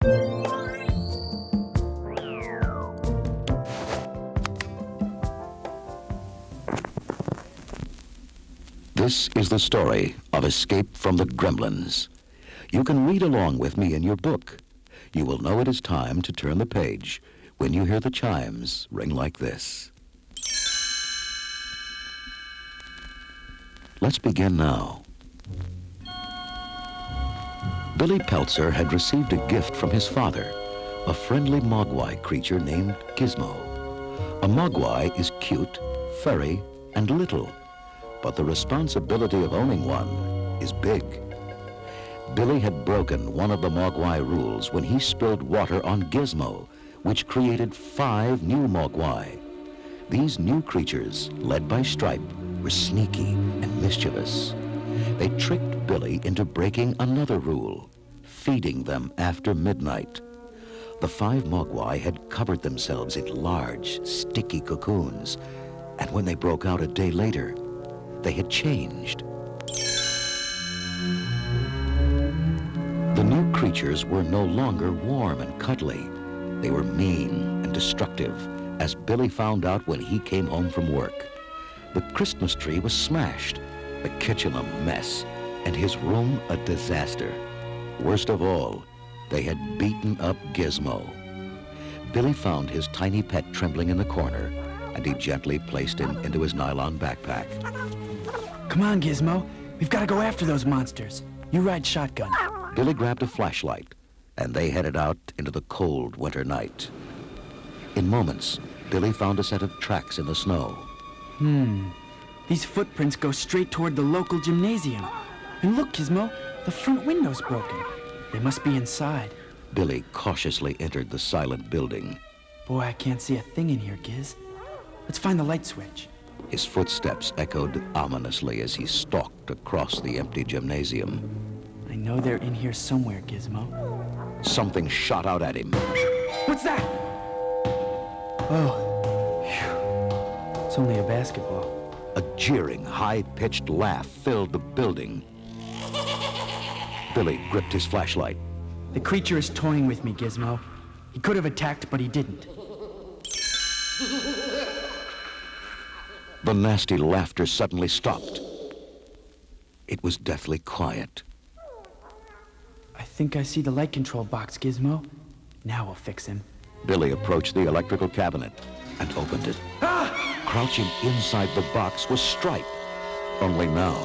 This is the story of Escape from the Gremlins. You can read along with me in your book. You will know it is time to turn the page when you hear the chimes ring like this. Let's begin now. Billy Peltzer had received a gift from his father, a friendly Mogwai creature named Gizmo. A Mogwai is cute, furry, and little, but the responsibility of owning one is big. Billy had broken one of the Mogwai rules when he spilled water on Gizmo, which created 5 new Mogwai. These new creatures, led by Stripe, were sneaky and mischievous. They tricked Billy into breaking another rule, feeding them after midnight. The 5 Mogwai had covered themselves in large, sticky cocoons, and when they broke out a day later, they had changed. The new creatures were no longer warm and cuddly. They were mean and destructive, as Billy found out when he came home from work. The Christmas tree was smashed, the kitchen a mess, and his room a disaster. Worst of all, they had beaten up Gizmo. Billy found his tiny pet trembling in the corner, and he gently placed him into his nylon backpack. Come on, Gizmo. We've got to go after those monsters. You ride shotgun. Billy grabbed a flashlight, and they headed out into the cold winter night. In moments, Billy found a set of tracks in the snow. These footprints go straight toward the local gymnasium. And look, Gizmo, the front window's broken. They must be inside. Billy cautiously entered the silent building. Boy, I can't see a thing in here, Giz. Let's find the light switch. His footsteps echoed ominously as he stalked across the empty gymnasium. I know they're in here somewhere, Gizmo. Something shot out at him. What's that? Oh, phew. It's only a basketball. A jeering, high-pitched laugh filled the building. Billy gripped his flashlight. The creature is toying with me, Gizmo. He could have attacked, but he didn't. The nasty laughter suddenly stopped. It was deathly quiet. I think I see the light control box, Gizmo. Now we'll fix him. Billy approached the electrical cabinet and opened it. Crouching inside the box was Stripe. Only now,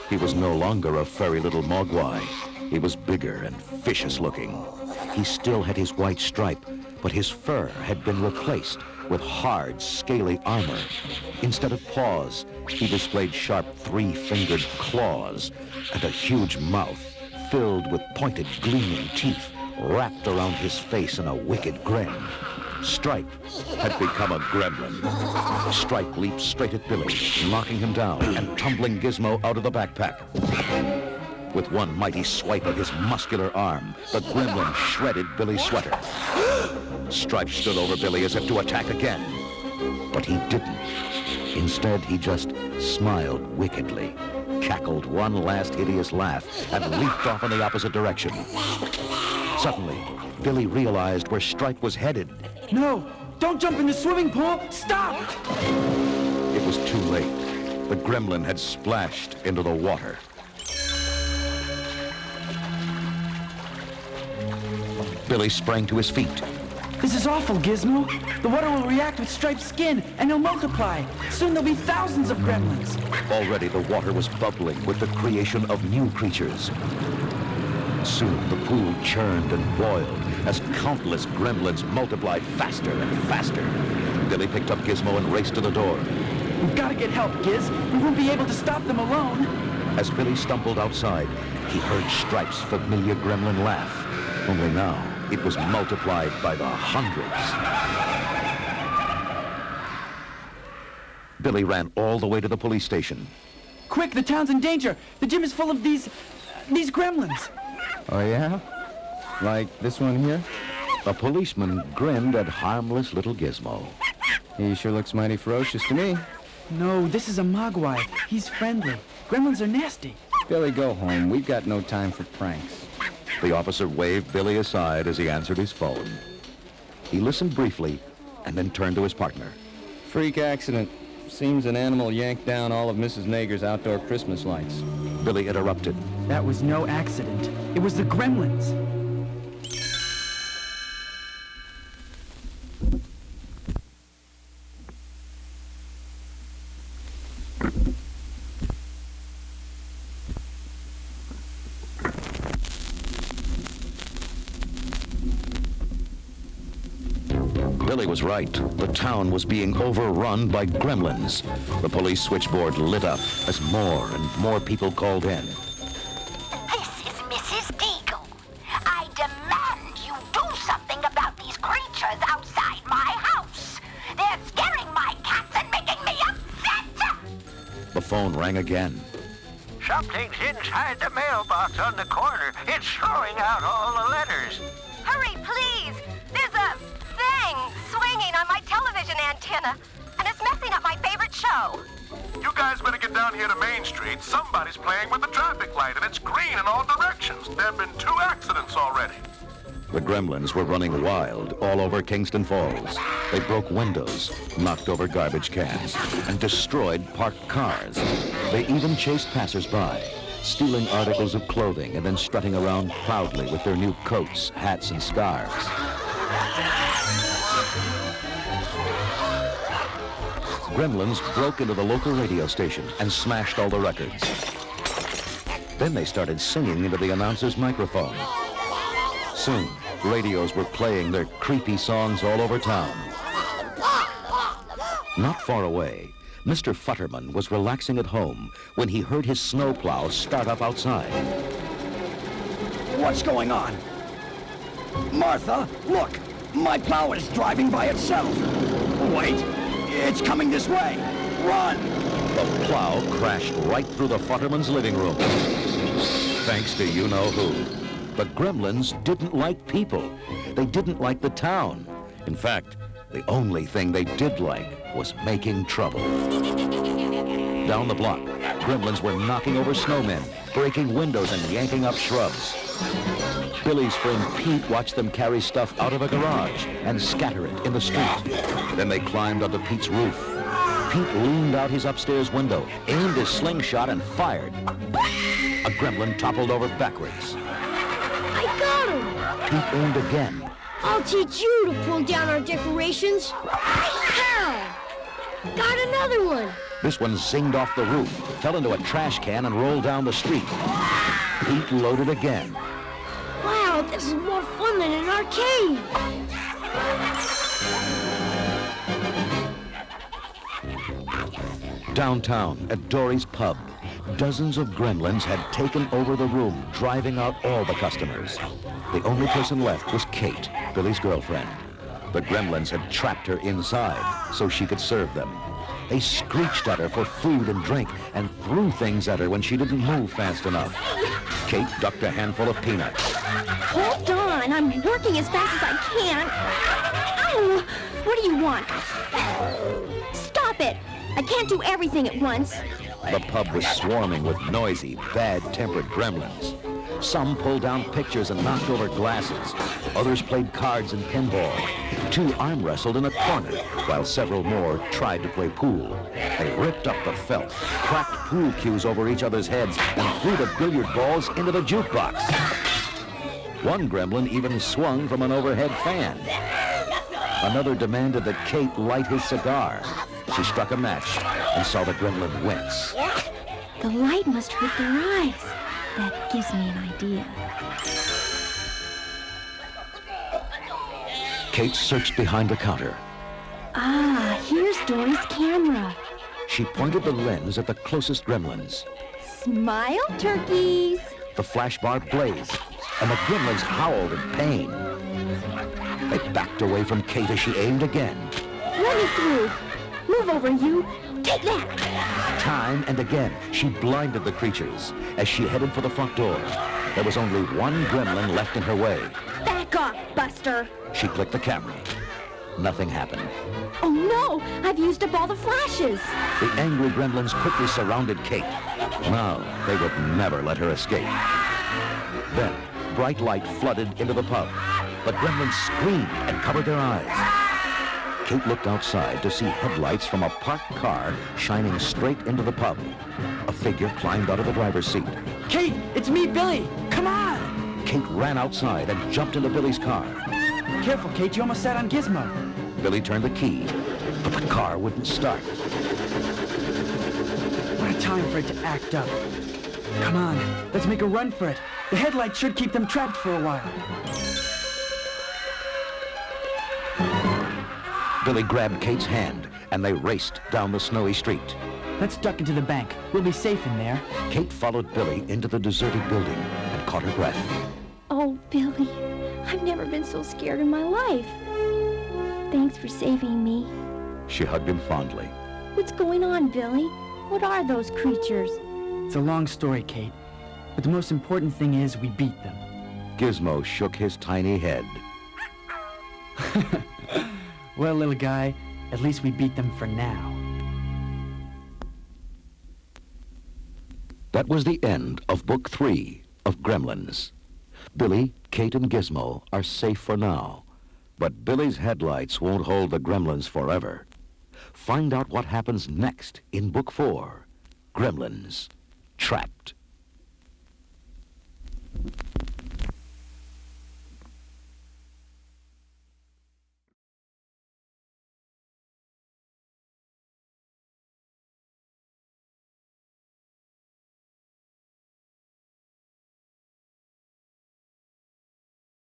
he was no longer a furry little Mogwai. He was bigger and vicious looking. He still had his white stripe, but his fur had been replaced with hard, scaly armor. Instead of paws, he displayed sharp 3-fingered claws and a huge mouth filled with pointed, gleaming teeth wrapped around his face in a wicked grin. Stripe had become a gremlin. Stripe leaped straight at Billy, knocking him down and tumbling Gizmo out of the backpack. With one mighty swipe of his muscular arm, the gremlin shredded Billy's sweater. Stripe stood over Billy as if to attack again, but he didn't. Instead, he just smiled wickedly, cackled one last hideous laugh, and leaped off in the opposite direction. Suddenly, Billy realized where Stripe was headed. No! Don't jump in the swimming pool! Stop! It was too late. The gremlin had splashed into the water. Billy sprang to his feet. This is awful, Gizmo. The water will react with Stripe's skin, and he'll multiply. Soon there'll be thousands of gremlins. Already the water was bubbling with the creation of new creatures. Soon the pool churned and boiled as countless gremlins multiplied faster and faster. Billy picked up Gizmo and raced to the door. We've got to get help, Giz. We won't be able to stop them alone. As Billy stumbled outside, he heard Stripe's familiar gremlin laugh. Only now, it was multiplied by the hundreds. Billy ran all the way to the police station. Quick, the town's in danger. The gym is full of these gremlins. Oh, yeah? Like this one here? A policeman grinned at harmless little Gizmo. He sure looks mighty ferocious to me. No, this is a Mogwai. He's friendly. Gremlins are nasty. Billy, go home. We've got no time for pranks. The officer waved Billy aside as he answered his phone. He listened briefly and then turned to his partner. Freak accident. Seems an animal yanked down all of Mrs. Nager's outdoor Christmas lights. Billy interrupted. That was no accident. It was the Gremlins. Billy was right. The town was being overrun by gremlins. The police switchboard lit up as more and more people called in. This is Mrs. Deagle. I demand you do something about these creatures outside my house. They're scaring my cats and making me upset. The phone rang again. Something's inside the mailbox on the corner. It's throwing out all the letters. Hurry, please! There's a thing swinging on my television antenna, and it's messing up my favorite show. You guys better get down here to Main Street. Somebody's playing with the traffic light, and it's green in all directions. There have been 2 accidents already. The gremlins were running wild all over Kingston Falls. They broke windows, knocked over garbage cans, and destroyed parked cars. They even chased passers-by, stealing articles of clothing and then strutting around proudly with their new coats, hats, and scarves. Gremlins broke into the local radio station and smashed all the records. Then they started singing into the announcer's microphone. Soon, radios were playing their creepy songs all over town. Not far away, Mr. Futterman was relaxing at home when he heard his snowplow start up outside. What's going on? Martha, look! My plow is driving by itself. Wait! It's coming this way! Run! The plow crashed right through the Futterman's living room. Thanks to you-know-who. The gremlins didn't like people. They didn't like the town. In fact, the only thing they did like was making trouble. Down the block, gremlins were knocking over snowmen, breaking windows and yanking up shrubs. Billy's friend Pete watched them carry stuff out of a garage and scatter it in the street. Then they climbed onto Pete's roof. Pete leaned out his upstairs window, aimed his slingshot, and fired. A gremlin toppled over backwards. I got him! Pete aimed again. I'll teach you to pull down our decorations. How? Got another one. This one zinged off the roof, fell into a trash can, and rolled down the street. Pete loaded again. Wow, this is more fun than an arcade. Downtown, at Dory's pub, dozens of gremlins had taken over the room, driving out all the customers. The only person left was Kate, Billy's girlfriend. The gremlins had trapped her inside so she could serve them. They screeched at her for food and drink and threw things at her when she didn't move fast enough. Kate ducked a handful of peanuts. Hold on, I'm working as fast as I can. Ow! What do you want? Stop it! I can't do everything at once. The pub was swarming with noisy, bad-tempered gremlins. Some pulled down pictures and knocked over glasses. Others played cards and pinball. 2 arm wrestled in a corner, while several more tried to play pool. They ripped up the felt, cracked pool cues over each other's heads, and threw the billiard balls into the jukebox. One gremlin even swung from an overhead fan. Another demanded that Kate light his cigar. She struck a match and saw the gremlin wince. The light must hurt their eyes. That gives me an idea. Kate searched behind the counter. Ah, here's Dory's camera. She pointed the lens at the closest gremlins. Smile, turkeys. The flash bar blazed, and the gremlins howled in pain. They backed away from Kate as she aimed again. Let me through. Move over, you. Take that. Time and again, she blinded the creatures as she headed for the front door. There was only one gremlin left in her way. Back off, Buster. She clicked the camera. Nothing happened. Oh, no. I've used up all the flashes. The angry gremlins quickly surrounded Kate. Now, they would never let her escape. Then, bright light flooded into the pub. The gremlins screamed and covered their eyes. Kate looked outside to see headlights from a parked car shining straight into the pub. A figure climbed out of the driver's seat. Kate, it's me, Billy. Come on. Kate ran outside and jumped into Billy's car. Careful, Kate. You almost sat on Gizmo. Billy turned the key, but the car wouldn't start. What a time for it to act up. Come on, let's make a run for it. The headlights should keep them trapped for a while. Billy grabbed Kate's hand, and they raced down the snowy street. Let's duck into the bank. We'll be safe in there. Kate followed Billy into the deserted building and caught her breath. Oh, Billy, I've never been so scared in my life. Thanks for saving me. She hugged him fondly. What's going on, Billy? What are those creatures? It's a long story, Kate. But the most important thing is we beat them. Gizmo shook his tiny head. Well, little guy, at least we beat them for now. That was the end of Book 3 of Gremlins. Billy, Kate, and Gizmo are safe for now. But Billy's headlights won't hold the gremlins forever. Find out what happens next in Book 4, Gremlins, Trapped.